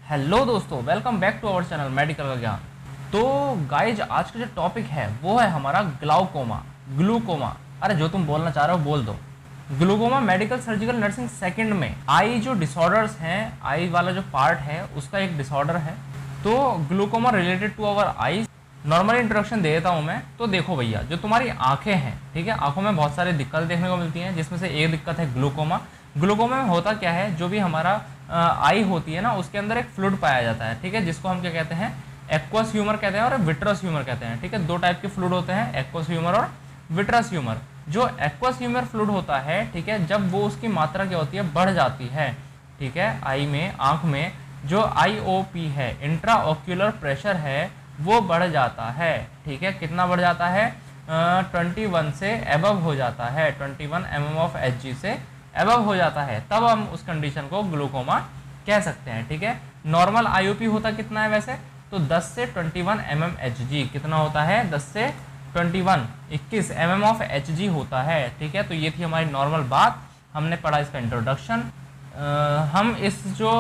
Hello दोस्तों, welcome back to our channel medical का ज्ञान। तो गाइज, आज का जो टॉपिक है वो है हमारा ग्लाउकोमा, ग्लूकोमा। अरे जो तुम बोलना चाह रहे हो बोल दो। Glaucoma medical surgical nursing second में आई जो डिसऑर्डर्स हैं, आई वाला जो पार्ट है उसका एक डिसऑर्डर है। तो glaucoma related to our eyes. Normal introduction दे देता हूँ मैं। तो देखो भैया, जो तुम्हारी आंखें हैं, ठीक है, आंखों में बहुत सारी दिक्कतें देखने को मिलती हैं, जिसमें से एक दिक्कत है ग्लूकोमा। ग्लूकोमा में होता क्या है, जो भी हमारा आई होती है ना, उसके अंदर एक फ्लूइड पाया जाता है, ठीक है, जिसको हम क्या कहते हैं, एक्वस ह्यूमर कहते हैं और विट्रस ह्यूमर कहते हैं। ठीक है, दो टाइप के फ्लूइड होते हैं, एक्वस ह्यूमर और विट्रस ह्यूमर। जो एक्वस ह्यूमर फ्लूइड होता है, ठीक है, जब वो उसकी मात्रा क्या होती है, बढ़ जाती है, ठीक है, आई में, आंख में जो IOP है, इंट्रा ऑक्यूलर प्रेशर है, वो बढ़ जाता है। ठीक है, कितना बढ़ जाता है, 21 से एबव हो जाता है, 21 mm ऑफ Hg से एबव हो जाता है, तब हम उस कंडीशन को ग्लूकोमा कह सकते हैं। ठीक है, नॉर्मल IOP होता कितना है वैसे, तो 10 से 21 mm Hg कितना होता है, 10 से 21 mm ऑफ Hg होता है। ठीक है, तो ये थी हमारी नॉर्मल बात, हमने पढ़ा इसका इंट्रोडक्शन। हम इस जो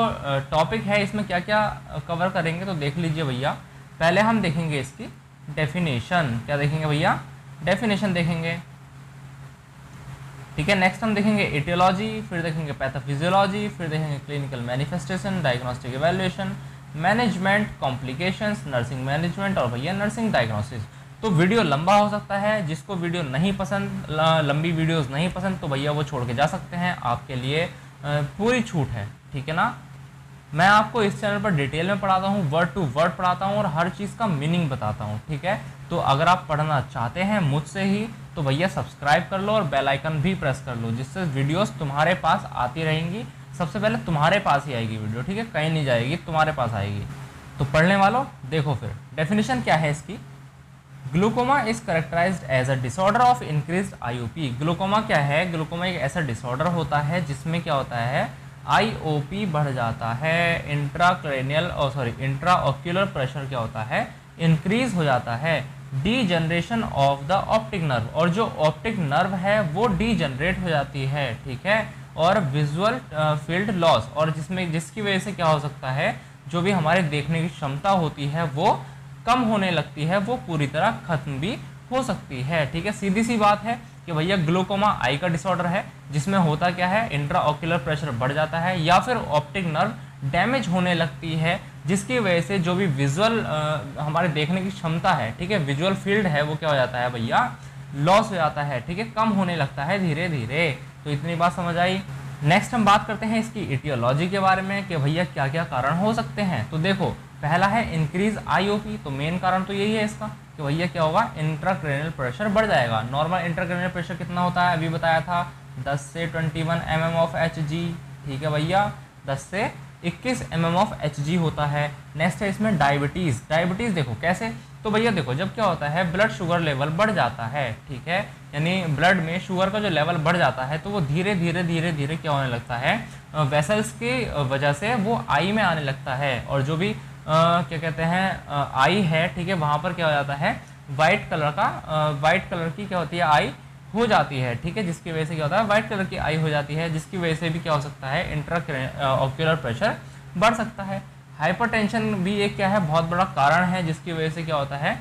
टॉपिक है इसमें क्या क्या कवर करेंगे तो देख लीजिए भैया। पहले हम देखेंगे इसकी डेफिनेशन। क्या देखेंगे भैया, डेफिनेशन देखेंगे। ठीक है, नेक्स्ट हम देखेंगे एटियोलॉजी, फिर देखेंगे पैथोफिजियोलॉजी, फिर देखेंगे clinical manifestation, diagnostic evaluation, management, complications, nursing management और भैया नर्सिंग डायग्नोसिस। तो वीडियो लंबा हो सकता है, जिसको वीडियो नहीं पसंद, लंबी वीडियोस नहीं पसंद, तो भैया वो छोड़ के जा सकते हैं, आपके लिए पूरी छूट है। ठीक है ना, मैं आपको इस चैनल पर डिटेल में पढ़ाता हूँ, वर्ड टू वर्ड पढ़ाता हूँ और हर चीज़ का मीनिंग बताता हूँ। ठीक है, तो अगर आप पढ़ना चाहते हैं मुझसे ही तो भैया सब्सक्राइब कर लो और बेल आइकन भी प्रेस कर लो, जिससे वीडियोस तुम्हारे पास आती रहेंगी। सबसे पहले तुम्हारे पास ही आएगी वीडियो, ठीक है, कहीं नहीं जाएगी, तुम्हारे पास आएगी। तो पढ़ने वालों देखो, फिर डेफिनेशन क्या है इसकी। Glaucoma is characterised as a disorder of increased IOP। Glaucoma क्या है, ग्लूकोमा एक ऐसा डिसऑर्डर होता है जिसमें क्या होता है, IOP बढ़ जाता है, इंट्रा ऑक्यूलर प्रेशर क्या होता है, इंक्रीज हो जाता है, degeneration of the optic nerve, और जो ऑप्टिक नर्व है वो डीजनरेट हो जाती है। ठीक है, और विजुअल फील्ड लॉस, और जिसकी वजह से क्या हो सकता है, जो भी हमारे देखने की क्षमता होती है वो कम होने लगती है, वो पूरी तरह खत्म भी हो सकती है। ठीक है, सीधी सी बात है कि भैया ग्लूकोमा आई का डिसऑर्डर है, जिसमें होता क्या है, इंट्रा ऑक्यूलर प्रेशर बढ़ जाता है या फिर ऑप्टिक नर्व डैमेज होने लगती है, जिसकी वजह से जो भी विजुअल हमारे देखने की क्षमता है, ठीक है, विजुअल फील्ड है, वो क्या हो जाता है भैया, लॉस हो जाता है। ठीक है, कम होने लगता है धीरे धीरे। तो इतनी बात समझ आई। नेक्स्ट हम बात करते हैं इसकी इटियोलॉजी के बारे में कि भैया क्या क्या कारण हो सकते हैं। तो देखो, पहला है इंक्रीज IOP। तो मेन कारण तो यही है इसका कि भैया क्या होगा, इंट्राक्रैनियल प्रेशर बढ़ जाएगा। नॉर्मल इंट्राक्रैनियल प्रेशर कितना होता है, अभी बताया था, 10 से 21 mm ऑफ Hg। ठीक है भैया, 10 से 21 mm ऑफ Hg होता है। नेक्स्ट है इसमें डायबिटीज़। डायबिटीज़ देखो कैसे, तो भैया देखो, जब क्या होता है, ब्लड शुगर लेवल बढ़ जाता है, ठीक है, यानी ब्लड में शुगर का जो लेवल बढ़ जाता है, तो वो धीरे धीरे क्या होने लगता है, वेसल्स की वजह से वो आई में आने लगता है, और जो भी क्या कहते हैं आई है, ठीक है, वहाँ पर क्या हो जाता है, वाइट कलर की क्या होती है, आई हो जाती है। ठीक है, जिसकी वजह से क्या होता है, वाइट कलर की आई हो जाती है, जिसकी वजह से भी क्या हो सकता है, इंट्रा ऑक्यूलर प्रेशर बढ़ सकता है। हाइपरटेंशन भी एक क्या है, बहुत बड़ा कारण है, जिसकी वजह से क्या होता है,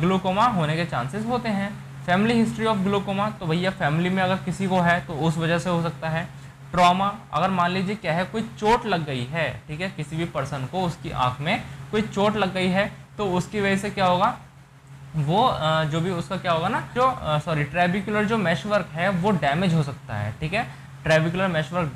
ग्लूकोमा होने के चांसेस होते हैं। फैमिली हिस्ट्री ऑफ ग्लूकोमा, तो भैया फैमिली में अगर किसी को है तो उस वजह से हो सकता है। ट्रॉमा, अगर मान लीजिए क्या है, कोई चोट लग गई है, ठीक है, किसी भी पर्सन को उसकी आंख में कोई चोट लग गई है, तो उसकी वजह से क्या होगा, वो जो भी उसका क्या होगा ना, जो ट्रेबिकुलर जो मैशवर्क है वो डैमेज हो सकता है। ठीक है, ट्रेबिकुलर मैशवर्क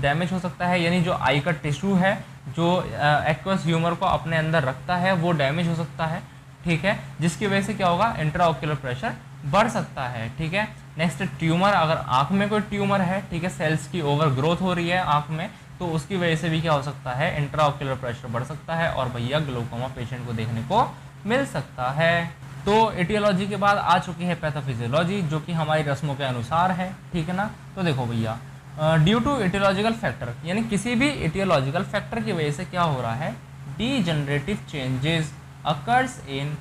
डैमेज हो सकता है, यानी जो आई का टिश्यू है, जो एक्वस ह्यूमर को अपने अंदर रखता है, वो डैमेज हो सकता है। ठीक है, जिसकी वजह से क्या होगा, इंट्रा ऑक्यूलर प्रेशर बढ़ सकता है। ठीक है, नेक्स्ट ट्यूमर, अगर आंख में कोई ट्यूमर है, ठीक है, सेल्स की ओवर ग्रोथ हो रही है आंख में, तो उसकी वजह से भी क्या हो सकता है, इंट्रा ऑक्यूलर प्रेशर बढ़ सकता है और भैया ग्लूकोमा पेशेंट को देखने को मिल सकता है। तो एटियोलॉजी के बाद आ चुकी है पैथोफिजियोलॉजी, जो कि हमारी रस्मों के अनुसार है। ठीक है ना, तो देखो भैया, ड्यू टू एटियोलॉजिकल फैक्टर, यानी किसी भी एटियोलॉजिकल फैक्टर की वजह से क्या हो रहा है, degenerative changes occurs in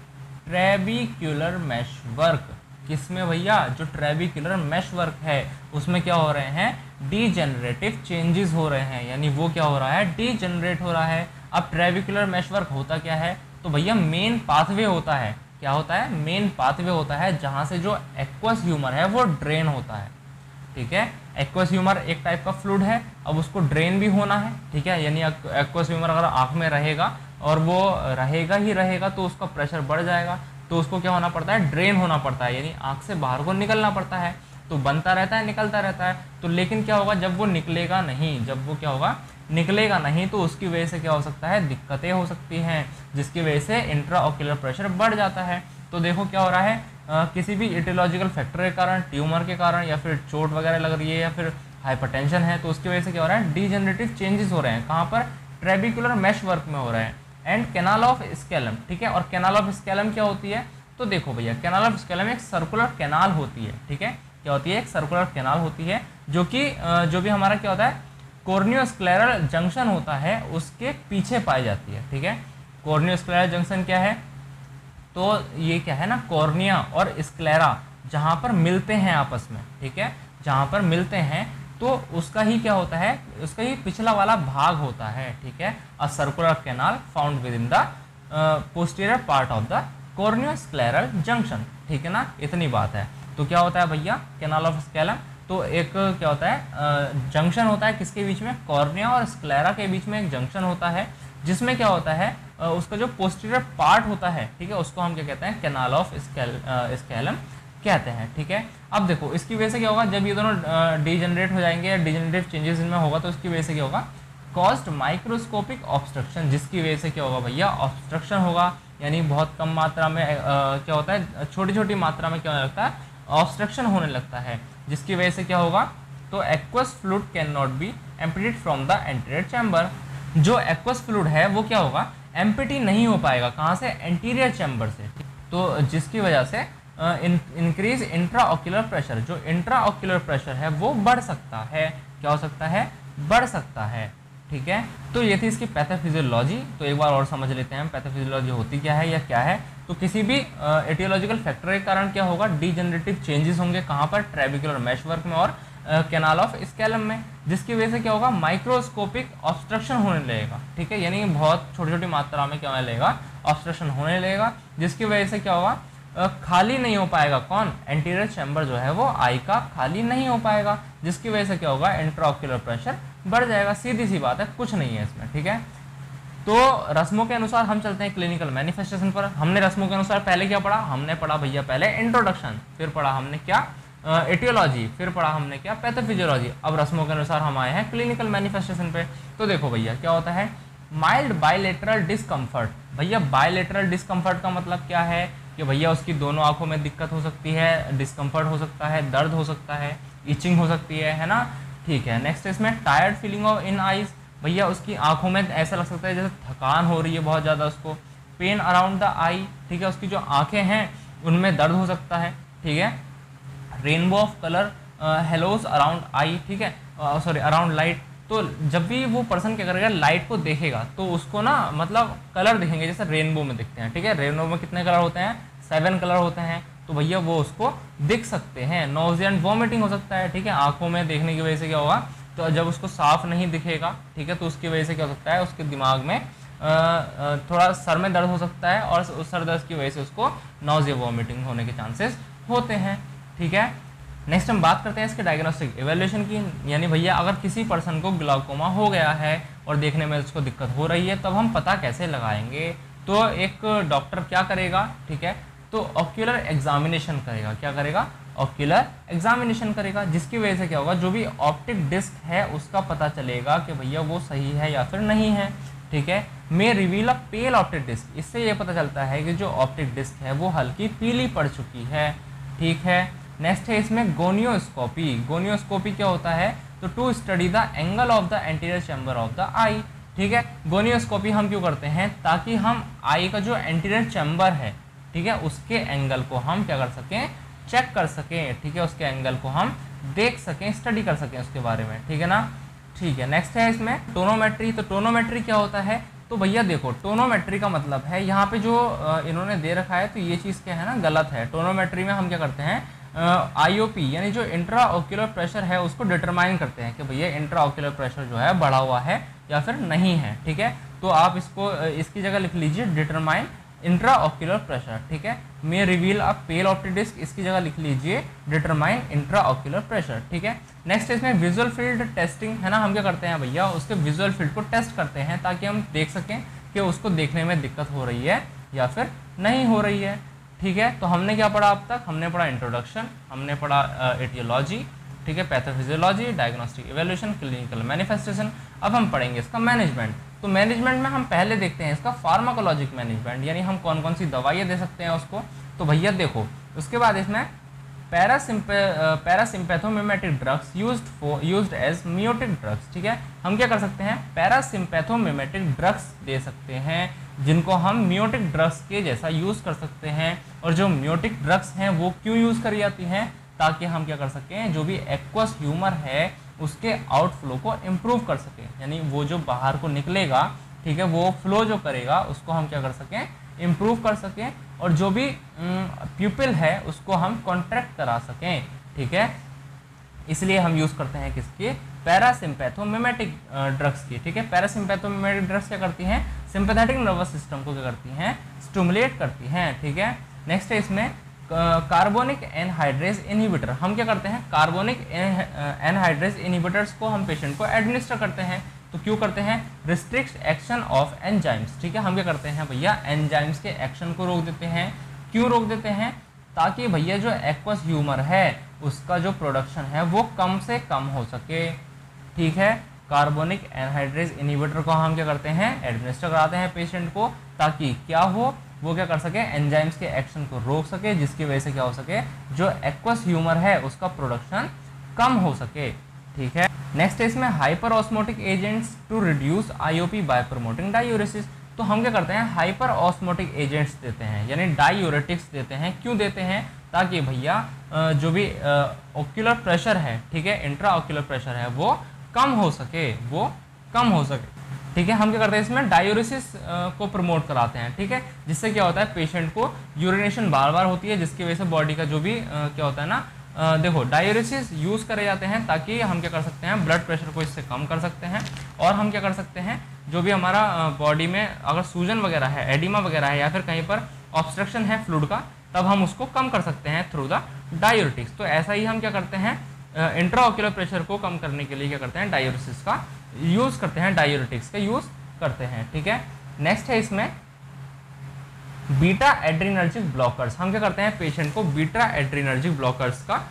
trabecular meshwork. किसमें भैया, जो ट्रेबिक्युलर मैशवर्क है उसमें क्या हो रहे हैं, डीजनरेटिव चेंजेस हो रहे हैं, यानी वो क्या हो रहा है, डीजनरेट हो रहा है। अब ट्रेबिकुलर मेशवर्क होता क्या है, तो भैया मेन पाथवे होता है, क्या होता है, मेन पाथवे होता है जहाँ से जो एक्वस ह्यूमर है वो ड्रेन होता है, ठीक है। एक्वस ह्यूमर एक टाइप का फ्लूइड है, अब उसको ड्रेन भी होना है, ठीक है, यानी एक्वस ह्यूमर अगर आँख में रहेगा और वो रहेगा ही रहेगा तो उसका प्रेशर बढ़ जाएगा, तो उसको क्या होना पड़ता है, ड्रेन होना पड़ता है, यानी आँख से बाहर को निकलना पड़ता है, तो बनता रहता है निकलता रहता है। तो लेकिन क्या होगा, जब वो निकलेगा नहीं, जब वो क्या होगा, निकलेगा नहीं, तो उसकी वजह से क्या हो सकता है, दिक्कतें हो सकती हैं, जिसकी वजह से इंट्राऑक्यूलर प्रेशर बढ़ जाता है। तो देखो क्या हो रहा है, किसी भी एटियोलॉजिकल फैक्टर के कारण, ट्यूमर के कारण, या फिर चोट वगैरह लग रही है, या फिर हाइपरटेंशन है, तो उसकी वजह से क्या हो रहा है, डीजेनरेटिव चेंजेस हो रहे हैं, कहाँ पर, ट्रेबिकुलर मेश वर्क में हो रहे हैं। एंड कैनाल ऑफ स्केलम, ठीक है, और कैनाल ऑफ स्केलम क्या होती है, तो देखो भैया कैनाल ऑफ स्केलम एक सर्कुलर कैनाल होती है, ठीक है, क्या होती है, एक सर्कुलर कैनाल होती है, जो कि जो भी हमारा क्या होता है, कॉर्नियोस्क्लेरल जंक्शन होता है उसके पीछे पाई जाती है, ठीक है। कॉर्नियोस्क्लेरल जंक्शन क्या है, तो ये क्या है ना, कॉर्निया और स्क्लेरा जहाँ पर मिलते हैं आपस में, ठीक है, जहाँ पर मिलते हैं, तो उसका ही क्या होता है, उसका ही पिछला वाला भाग होता है, ठीक है, a circular canal found with in the posterior part of the कॉर्नियोस्क्लेरल junction, ठीक है ना, इतनी बात है। तो क्या होता है भैया, कैनाल ऑफ स्केलम, तो एक क्या होता है, जंक्शन होता है किसके बीच में, कॉर्निया और स्क्लेरा के बीच में एक जंक्शन होता है, जिसमें क्या होता है, उसका जो पोस्टीरियर पार्ट होता है, ठीक है, उसको हम क्या कहते हैं, कैनाल ऑफ स्केलम कहते हैं, ठीक है। अब देखो इसकी वजह से क्या होगा, जब ये दोनों डीजनरेट हो जाएंगे या डीजनरेटिव चेंजेस इनमें होगा, तो इसकी वजह से क्या होगा, कॉस्ट माइक्रोस्कोपिक ऑब्स्ट्रक्शन, जिसकी वजह से क्या होगा भैया, ऑब्स्ट्रक्शन होगा, यानी बहुत कम मात्रा में क्या होता है, छोटी छोटी मात्रा में क्या होने लगता है, ऑब्स्ट्रक्शन होने लगता है, जिसकी वजह से क्या होगा, तो aqueous fluid can not be emptied from the anterior chamber, जो एक्वस फ्लूइड है वो क्या होगा, एम्प्टी नहीं हो पाएगा, कहाँ से, एंटीरियर चैम्बर से, तो जिसकी वजह से इंक्रीज इंट्राऑक्यूलर प्रेशर, जो इंट्राऑक्यूलर प्रेशर है वो बढ़ सकता है, क्या हो सकता है, बढ़ सकता है, ठीक है। तो ये थी इसकी पैथोफिजियोलॉजी। तो एक बार और समझ लेते हैं पैथोफिजियोलॉजी होती क्या है या क्या है। तो किसी भी एटियोलॉजिकल फैक्टर के कारण क्या होगा, डीजनरेटिव चेंजेस होंगे, कहाँ पर, ट्रेबिकुलर मेशवर्क में और कैनाल ऑफ स्केलम में, जिसकी वजह से क्या होगा, माइक्रोस्कोपिक ऑब्स्ट्रक्शन होने लगेगा, ठीक है, यानी बहुत छोटी छोटी मात्रा में क्या होने लगेगा, ऑब्स्ट्रक्शन होने लगेगा, जिसकी वजह से क्या होगा, खाली नहीं हो पाएगा, कौन, एंटीरियर चैम्बर जो है वो आई का खाली नहीं हो पाएगा, जिसकी वजह से क्या होगा, इंट्राऑक्यूलर प्रेशर बढ़ जाएगा, सीधी सी बात है, कुछ नहीं है इसमें, ठीक है। तो रस्मों के अनुसार हम चलते हैं क्लिनिकल मैनिफेस्टेशन पर। हमने रस्मों के अनुसार पहले क्या पढ़ा, हमने पढ़ा भैया पहले इंट्रोडक्शन, फिर पढ़ा हमने क्या, एटियोलॉजी, फिर पढ़ा हमने क्या, पैथोफिजियोलॉजी। अब रस्मों के अनुसार हम आए हैं क्लिनिकल मैनिफेस्टेशन पे। तो देखो भैया क्या होता है, माइल्ड बायलेटरल डिस्कम्फर्ट। भैया बायलेटरल डिस्कम्फर्ट का मतलब क्या है, कि भैया उसकी दोनों आंखों में दिक्कत हो सकती है, डिस्कम्फर्ट हो सकता है, दर्द हो सकता है, इचिंग हो सकती है ना, ठीक है। नेक्स्ट इसमें tired feeling of in eyes, भैया उसकी आंखों में ऐसा लग सकता है जैसे थकान हो रही है बहुत ज़्यादा उसको। पेन अराउंड द आई, ठीक है, उसकी जो आंखें हैं उनमें दर्द हो सकता है, ठीक है। Rainbow of colour Hallows around I, ठीक है, सॉरी अराउंड लाइट। तो जब भी वो पर्सन क्या करेगा, लाइट को देखेगा तो उसको ना मतलब कलर दिखेंगे जैसे रेनबो में दिखते हैं, ठीक है। रेनबो में कितने कलर होते हैं, 7 कलर होते हैं, तो भैया वो उसको दिख सकते हैं। नोजिया एंड वॉमिटिंग हो सकता है, ठीक है, आंखों में देखने की वजह से क्या होगा, तो जब उसको साफ नहीं दिखेगा, ठीक है, तो उसकी वजह से क्या हो सकता है, उसके दिमाग में थोड़ा सर में दर्द हो सकता है, और उस सर दर्द की वजह से उसको नोजिया वॉमिटिंग होने के चांसेस होते हैं, ठीक है। नेक्स्ट हम बात करते हैं इसके डायग्नोस्टिक एवेल्यूशन की, यानी भैया अगर किसी पर्सन को ग्लाउकोमा हो गया है और देखने में उसको दिक्कत हो रही है, तब हम पता कैसे लगाएंगे। तो एक डॉक्टर क्या करेगा, ठीक है, तो ऑक्यूलर एग्जामिनेशन करेगा, क्या करेगा, ऑक्यूलर एग्जामिनेशन करेगा, जिसकी वजह से क्या होगा, जो भी ऑप्टिक डिस्क है उसका पता चलेगा कि भैया वो सही है या फिर नहीं है, ठीक है। May reveal a pale optic disc, इससे ये पता चलता है कि जो ऑप्टिक डिस्क है वो हल्की पीली पड़ चुकी है, ठीक है। नेक्स्ट है इसमें गोनियोस्कोपी। गोनियोस्कोपी क्या होता है, तो to study the angle of the anterior chamber of the eye, ठीक है। गोनियोस्कोपी हम क्यों करते हैं, ताकि हम आई का जो एंटीरियर चैम्बर है, ठीक है, उसके एंगल को हम क्या कर सकें, चेक कर सकें, ठीक है, उसके एंगल को हम देख सकें, स्टडी कर सकें उसके बारे में, ठीक है ना, ठीक है। नेक्स्ट है इसमें टोनोमेट्री। तो टोनोमेट्री क्या होता है, तो भैया देखो टोनोमेट्री का मतलब है, यहाँ पे जो इन्होंने दे रखा है तो ये चीज़ क्या है ना, गलत है। टोनोमेट्री में हम क्या करते हैं, आईओपी यानी जो इंट्रा ऑक्यूलर प्रेशर है उसको डिटरमाइन करते हैं कि भैया इंट्रा ऑक्यूलर प्रेशर जो है बढ़ा हुआ है या फिर नहीं है, ठीक है। तो आप इसको इसकी जगह लिख लीजिए डिटरमाइन इंट्राऑक्यूलर प्रेशर, ठीक है। May reveal a pale optic disc, इसकी जगह लिख लीजिए डिटरमाइन इंट्राऑक्यूलर प्रेशर, ठीक है। नेक्स्ट इसमें विजुअल फील्ड टेस्टिंग है ना, हम क्या करते हैं भैया, उसके विजुअल फील्ड को टेस्ट करते हैं ताकि हम देख सकें कि उसको देखने में दिक्कत हो रही है या फिर नहीं हो रही है, ठीक है। तो हमने क्या पढ़ा अब तक, हमने पढ़ा इंट्रोडक्शन, हमने पढ़ा एटियोलॉजी, ठीक है, pathophysiology, diagnostic evaluation, clinical manifestation. अब हम पढ़ेंगे इसका मैनेजमेंट। तो मैनेजमेंट में हम पहले देखते हैं इसका फार्माकोलॉजिक मैनेजमेंट, यानी हम कौन कौन सी दवाइयाँ दे सकते हैं उसको। तो भैया देखो, उसके बाद इसमें parasympathomimetic drugs used as miotic drugs, ठीक है। हम क्या कर सकते हैं, पैरासिम्पैथोमिमेटिक ड्रग्स दे सकते हैं जिनको हम मियोटिक ड्रग्स के जैसा यूज़ कर सकते हैं। और जो मियोटिक ड्रग्स हैं वो क्यों यूज़ करी जाती हैं, ताकि हम क्या कर सकें, जो भी एक्वस ह्यूमर है उसके आउटफ्लो को इम्प्रूव कर सकें, यानी वो जो बाहर को निकलेगा, ठीक है, वो फ्लो जो करेगा उसको हम क्या कर सकें, इम्प्रूव कर सकें। और जो भी प्यूपिल है उसको हम कॉन्ट्रैक्ट करा सकें, ठीक है। इसलिए हम यूज़ करते हैं किसके, पैरासिम्पैथोमिमेटिक ड्रग्स की, ठीक है। पैरासिम्पैथोमिमेटिक ड्रग्स क्या करती हैं, सिंपैथेटिक नर्वस सिस्टम को क्या करती हैं, स्टिमुलेट करती हैं, ठीक है। नेक्स्ट है इसमें कार्बोनिक एनहाइड्रेज इनहिबिटर। हम क्या करते हैं, कार्बोनिक एनहाइड्रेज इनहिबिटर्स को हम पेशेंट को एडमिनिस्टर करते हैं। तो क्यों करते हैं, रिस्ट्रिक्ट एक्शन ऑफ एंजाइम्स, ठीक है। हम क्या करते हैं भैया, एंजाइम्स के एक्शन को रोक देते हैं। क्यों रोक देते हैं, ताकि भैया जो एक्वस ह्यूमर है उसका जो प्रोडक्शन है वो कम से कम हो सके, ठीक है। कार्बोनिक एनहाइड्रेज इनहिबिटर को हम क्या करते हैं, एडमिनिस्टर कराते हैं पेशेंट को, ताकि क्या हो, वो क्या कर सके, एंजाइम्स के एक्शन को रोक सके, जिसकी वजह से क्या हो सके, जो एक्वस ह्यूमर है उसका प्रोडक्शन कम हो सके, ठीक है। नेक्स्ट है इसमें hyper osmotic agents to reduce IOP by promoting diuresis. तो हम क्या करते हैं, हाइपर ऑस्मोटिक एजेंट्स देते हैं, यानी डायूरेटिक्स देते हैं। क्यों देते हैं, ताकि भैया जो भी ऑक्यूलर प्रेशर है, ठीक है, इंट्रा ऑक्यूलर प्रेशर है वो कम हो सके, वो कम हो सके, ठीक है। हम क्या करते हैं, इसमें डायूरेसिस को प्रमोट कराते हैं, ठीक है। जिससे क्या होता है, पेशेंट को यूरिनेशन बार बार होती है, जिसकी वजह से बॉडी का जो भी क्या होता है ना, देखो डायूरेसिस यूज़ करे जाते हैं ताकि हम क्या कर सकते हैं, ब्लड प्रेशर को इससे कम कर सकते हैं। और हम क्या कर सकते हैं, जो भी हमारा बॉडी में अगर सूजन वगैरह है, एडिमा वगैरह है, या फिर कहीं पर ऑब्स्ट्रक्शन है फ्लूइड का, तब हम उसको कम कर सकते हैं थ्रू द डायूरेटिक्स। तो ऐसा ही हम क्या करते हैं, इंट्राऑक्यूलर प्रेशर को कम करने के लिए क्या करते हैं, डायूरेसिस का यूज़ करते हैं, डायूरेटिक्स का यूज़ करते हैं, ठीक है। नेक्स्ट है इसमें बीटा एड्रीनर्जिक ब्लॉकर्स। हम क्या करते हैं, पेशेंट को बीटा एड्रीनर्जिक ब्लॉकर्स का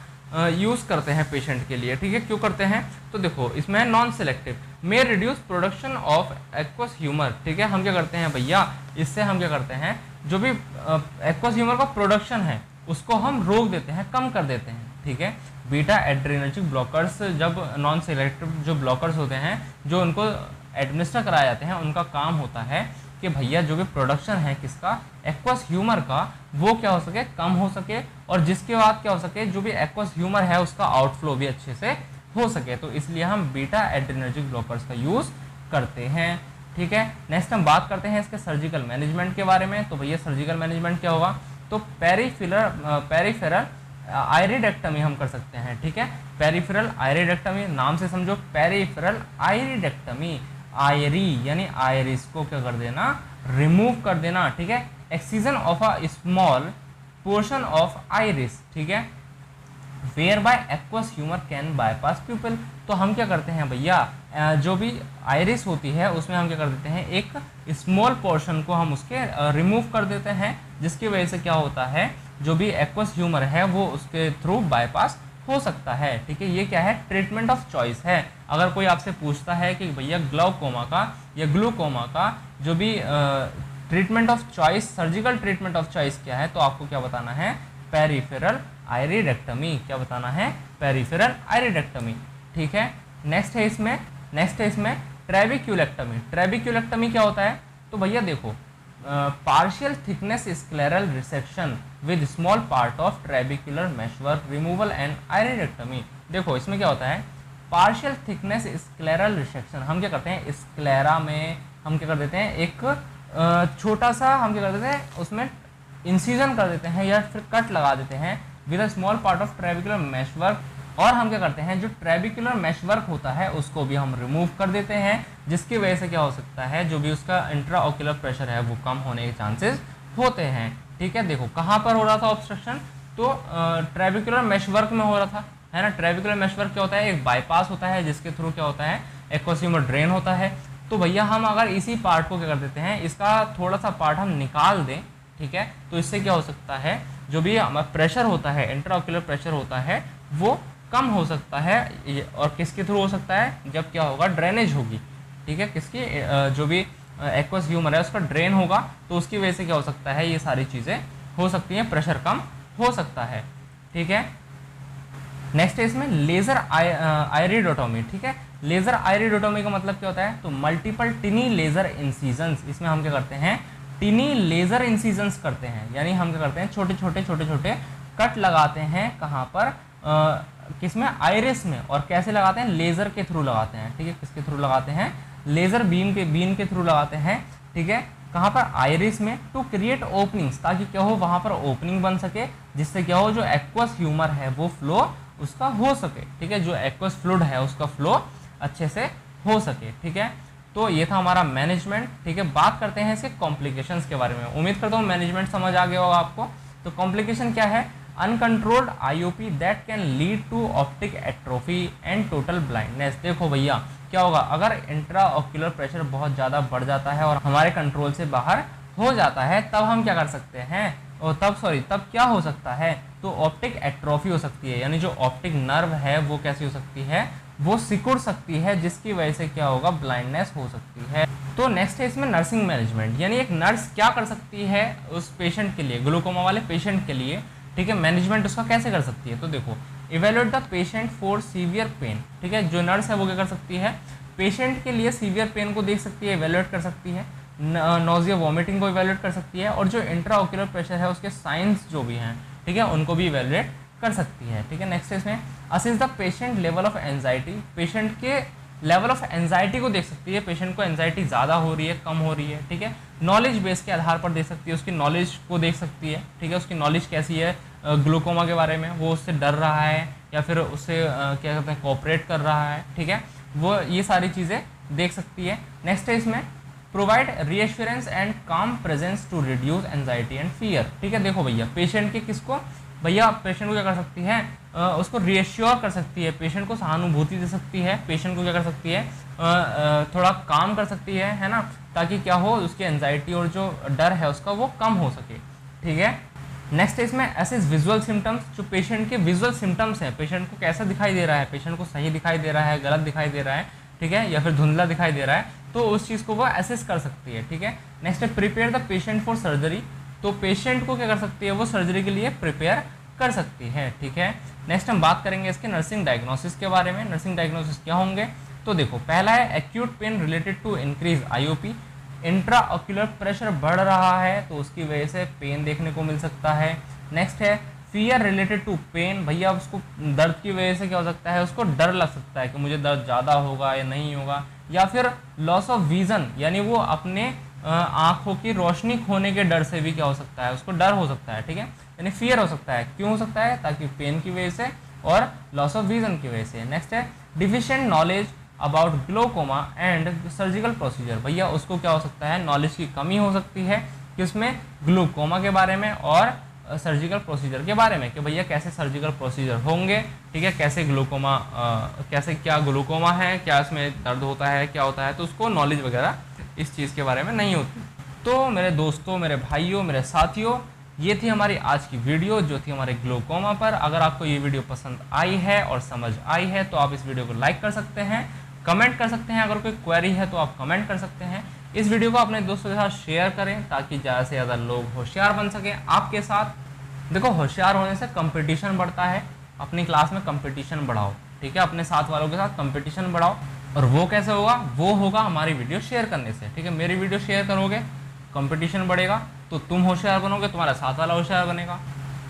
यूज़ करते हैं पेशेंट के लिए, ठीक है। क्यों करते हैं, तो देखो इसमें non selective may reduce production of aqueous humour, ठीक है। हम क्या करते हैं भैया, इससे हम क्या करते हैं, जो भी एक्वस ह्यूमर का प्रोडक्शन है उसको हम रोक देते हैं, कम कर देते हैं, ठीक है। बीटा एड्रीनर्जिक ब्लॉकर्स, जब नॉन सेलेक्टिव जो ब्लॉकर्स होते हैं जो उनको एडमिनिस्टर कराए जाते हैं, उनका काम होता है कि भैया जो भी प्रोडक्शन है किसका, एक्वस ह्यूमर का, वो क्या हो सके, कम हो सके। और जिसके बाद क्या हो सके, जो भी एक्वस ह्यूमर है उसका आउटफ्लो भी अच्छे से हो सके। तो इसलिए हम बीटा एड्रीनर्जिक ब्लॉकर्स का यूज़ करते हैं, ठीक है। नेक्स्ट हम बात करते हैं इसके सर्जिकल मैनेजमेंट के बारे में। तो भैया सर्जिकल मैनेजमेंट क्या होगा, तो पेरिफेरल आयरिडेक्टमी हम कर सकते हैं, ठीक है। पेरिफेरल आयरिडेक्टमी, नाम से समझो, पेरिफेरल आयरिडेक्टमी, आयरी यानी आयरिस को क्या कर देना, रिमूव कर देना, ठीक है। Excision of a small portion of iris, ठीक है, whereby aqueous humour can bypass pupil. तो हम क्या करते हैं भैया, जो भी आयरिस होती है उसमें हम क्या कर देते हैं, एक स्मॉल पोर्शन को हम उसके रिमूव कर देते हैं, जिसकी वजह से क्या होता है, जो भी एक्वस ह्यूमर है वो उसके थ्रू बाईपास हो सकता है, ठीक है। ये क्या है, ट्रीटमेंट ऑफ चॉइस है। अगर कोई आपसे पूछता है कि भैया ग्लाउकोमा का या ग्लूकोमा का जो भी treatment of choice, surgical treatment of choice क्या है, तो आपको क्या बताना है, पेरिफेरल आयरिडेक्टमी, क्या बताना है, पेरिफेरल आयरिडेक्टमी, ठीक है। नेक्स्ट है इसमें ट्रेबिक्यूलेक्टमी। ट्रेबिक्यूलेक्टमी क्या होता है, तो भैया देखो, partial thickness scleral resection with small part of trabecular meshwork removal and iridectomy. देखो इसमें क्या होता है, पार्शियल थिकनेस स्क्लेरल रिसेक्शन, हम क्या करते हैं, स्क्लेरा में हम क्या कर देते हैं, एक छोटा सा हम क्या कर देते हैं, उसमें इंसिजन कर देते हैं या फिर कट लगा देते हैं with a small part of trabecular meshwork और हम क्या करते हैं, जो ट्रेबिकुलर मेशवर्क होता है उसको भी हम रिमूव कर देते हैं, जिसकी वजह से क्या हो सकता है, जो भी उसका इंट्राओक्यूलर प्रेशर है वो कम होने के चांसेस होते हैं। ठीक है, देखो कहाँ पर हो रहा था ऑब्स्ट्रक्शन, तो ट्रेबिकुलर मेशवर्क में हो रहा था, है ना। ट्रेबिकुलर मेशवर्क क्या होता है, एक बाईपास होता है जिसके थ्रू क्या होता है, एक्वस ह्यूमर ड्रेन होता है। तो भैया हम अगर इसी पार्ट को क्या कर देते हैं, इसका थोड़ा सा पार्ट हम निकाल दें, ठीक है, तो इससे क्या हो सकता है, जो भी हमारा प्रेशर होता है, इंट्राओक्यूलर प्रेशर होता है, वो कम हो सकता है। और किसके थ्रू हो सकता है, जब क्या होगा, ड्रेनेज होगी, ठीक है, किसकी, जो भी एक्वस ह्यूमर है उसका ड्रेन होगा, तो उसकी वजह से क्या हो सकता है, ये सारी चीज़ें हो सकती हैं, प्रेशर कम हो सकता है। ठीक है, नेक्स्ट है इसमें लेजर आयरिडोटोमी। ठीक है, लेजर आयरिडोटोमी का मतलब क्या होता है, तो मल्टीपल टिनी लेजर इंसिजन्स। इसमें हम क्या करते हैं, टिनी लेजर इंसिजन्स करते हैं, यानी हम क्या करते हैं, छोटे छोटे कट लगाते हैं, कहाँ पर, किसमें, आइरिस में। और कैसे लगाते हैं, लेजर के थ्रू लगाते हैं। ठीक है, किसके थ्रू लगाते हैं, लेजर बीम के थ्रू लगाते हैं। ठीक है, कहाँ पर, आइरिस में, टू क्रिएट ओपनिंग्स, ताकि क्या हो, वहाँ पर ओपनिंग बन सके, जिससे क्या हो, जो एक्वस ह्यूमर है वो फ्लो उसका हो सके। ठीक है, जो एक्वस फ्लूइड है उसका फ्लो अच्छे से हो सके। ठीक है, तो ये था हमारा मैनेजमेंट। ठीक है, बात करते हैं इसके कॉम्प्लिकेशंस के बारे में। उम्मीद करता हूँ मैनेजमेंट समझ आ गया होगा आपको। तो कॉम्प्लिकेशन क्या है, uncontrolled IOP that can lead to optic atrophy and total blindness. देखो भैया क्या होगा, अगर इंट्राओक्यूलर प्रेशर बहुत ज़्यादा बढ़ जाता है और हमारे कंट्रोल से बाहर हो जाता है, तब हम क्या कर सकते हैं, और तब क्या हो सकता है, तो ऑप्टिक एट्रोफी हो सकती है, यानी जो ऑप्टिक नर्व है वो कैसी हो सकती है, वो सिकुड़ सकती है, जिसकी वजह से क्या होगा, ब्लाइंडनेस हो सकती है। तो नेक्स्ट है इसमें नर्सिंग मैनेजमेंट, यानी एक नर्स क्या कर सकती है उस पेशेंट के लिए, ग्लूकोमा वाले पेशेंट के लिए। ठीक है, मैनेजमेंट उसका कैसे कर सकती है, तो देखो, evaluate the patient for severe pain. ठीक है, जो नर्स है वो क्या कर सकती है, पेशेंट के लिए सीवियर पेन को देख सकती है, इवेल्युएट कर सकती है, नोजिया वॉमिटिंग को इवेल्युएट कर सकती है, और जो इंट्राओक्यूलर प्रेशर है उसके साइंस जो भी हैं, ठीक है, उनको भी इवेल्युएट कर सकती है। ठीक है, नेक्स्ट है इसमें assess the patient level of anxiety, patient के लेवल ऑफ एंजाइटी को देख सकती है, पेशेंट को एंजाइटी ज़्यादा हो रही है, कम हो रही है। ठीक है, नॉलेज बेस के आधार पर देख सकती है, उसकी नॉलेज को देख सकती है। ठीक है, उसकी नॉलेज कैसी है ग्लूकोमा के बारे में, वो उससे डर रहा है या फिर उससे क्या कहते हैं, कोऑपरेट कर रहा है। ठीक है, वो ये सारी चीज़ें देख सकती है। नेक्स्ट है इसमें provide reassurance and calm presence to reduce anxiety and fear. ठीक है, देखो भैया पेशेंट के किसको, भैया पेशेंट को क्या कर सकती है, उसको रीएश्योर कर सकती है, पेशेंट को सहानुभूति दे सकती है, पेशेंट को क्या कर सकती है, थोड़ा काम कर सकती है ना, ताकि क्या हो, उसकी एंजाइटी और जो डर है उसका वो कम हो सके। ठीक है, नेक्स्ट है इसमें एसेस विजुअल सिम्टम्स, जो पेशेंट के विजुअल सिम्टम्स हैं, पेशेंट को कैसा दिखाई दे रहा है, पेशेंट को सही दिखाई दे रहा है, गलत दिखाई दे रहा है, ठीक है, या फिर धुंधला दिखाई दे रहा है, तो उस चीज़ को वो एसेस कर सकती है। ठीक है, नेक्स्ट है prepare the patient for surgery, तो पेशेंट को क्या कर सकती है, वो सर्जरी के लिए प्रिपेयर कर सकती है। ठीक है, नेक्स्ट हम बात करेंगे इसके नर्सिंग डायग्नोसिस के बारे में। नर्सिंग डायग्नोसिस क्या होंगे, तो देखो पहला है acute pain related to increase IOP, intraocular pressure बढ़ रहा है तो उसकी वजह से पेन देखने को मिल सकता है। नेक्स्ट है फियर रिलेटेड टू पेन, भैया उसको दर्द की वजह से क्या हो सकता है, उसको डर लग सकता है कि मुझे दर्द ज़्यादा होगा या नहीं होगा, या फिर लॉस ऑफ विजन, यानी वो अपने आँखों की रोशनी खोने के डर से भी क्या हो सकता है, उसको डर हो सकता है। ठीक है, यानी फियर हो सकता है, क्यों हो सकता है, ताकि पेन की वजह से और लॉस ऑफ विजन की वजह से। नेक्स्ट है deficient knowledge about glaucoma and surgical procedure, भैया उसको क्या हो सकता है, नॉलेज की कमी हो सकती है कि उसमें ग्लूकोमा के बारे में और सर्जिकल प्रोसीजर के बारे में, कि भैया कैसे सर्जिकल प्रोसीजर होंगे, ठीक है, कैसे ग्लूकोमा, कैसे क्या ग्लूकोमा है, क्या इसमें दर्द होता है, क्या होता है, तो उसको नॉलेज वगैरह इस चीज़ के बारे में नहीं होती। तो मेरे दोस्तों, मेरे भाइयों, मेरे साथियों, ये थी हमारी आज की वीडियो जो थी हमारे ग्लूकोमा पर। अगर आपको ये वीडियो पसंद आई है और समझ आई है तो आप इस वीडियो को लाइक कर सकते हैं, कमेंट कर सकते हैं, अगर कोई क्वेरी है तो आप कमेंट कर सकते हैं। इस वीडियो को अपने दोस्तों के साथ शेयर करें ताकि ज़्यादा से ज़्यादा लोग होशियार बन सकें आपके साथ। देखो होशियार होने से कंपटीशन बढ़ता है, अपनी क्लास में कंपटीशन बढ़ाओ, ठीक है, अपने साथ वालों के साथ कंपटीशन बढ़ाओ। और वो कैसे होगा, वो होगा हमारी वीडियो शेयर करने से। ठीक है, मेरी वीडियो शेयर करोगे, कंपटीशन बढ़ेगा, तो तुम होशियार बनोगे, तुम्हारा साथ वाला होशियार बनेगा।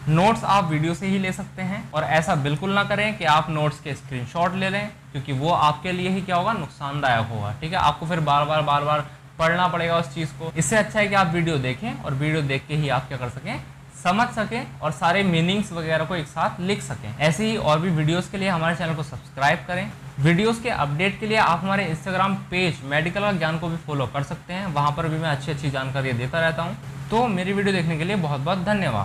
नोट्स आप वीडियो से ही ले सकते हैं, और ऐसा बिल्कुल ना करें कि आप नोट्स के स्क्रीनशॉट ले लें, क्योंकि वो आपके लिए ही क्या होगा, नुकसानदायक होगा। ठीक है, आपको फिर बार बार पढ़ना पड़ेगा उस चीज़ को। इससे अच्छा है कि आप वीडियो देखें और वीडियो देख के ही आप क्या कर सकें, समझ सकें और सारे मीनिंग्स वगैरह को एक साथ लिख सकें। ऐसे ही और भी वीडियोस के लिए हमारे चैनल को सब्सक्राइब करें। वीडियोस के अपडेट के लिए आप हमारे इंस्टाग्राम पेज मेडिकल का ज्ञान को भी फॉलो कर सकते हैं, वहाँ पर भी मैं अच्छी अच्छी जानकारी देता रहता हूँ। तो मेरी वीडियो देखने के लिए बहुत बहुत धन्यवाद।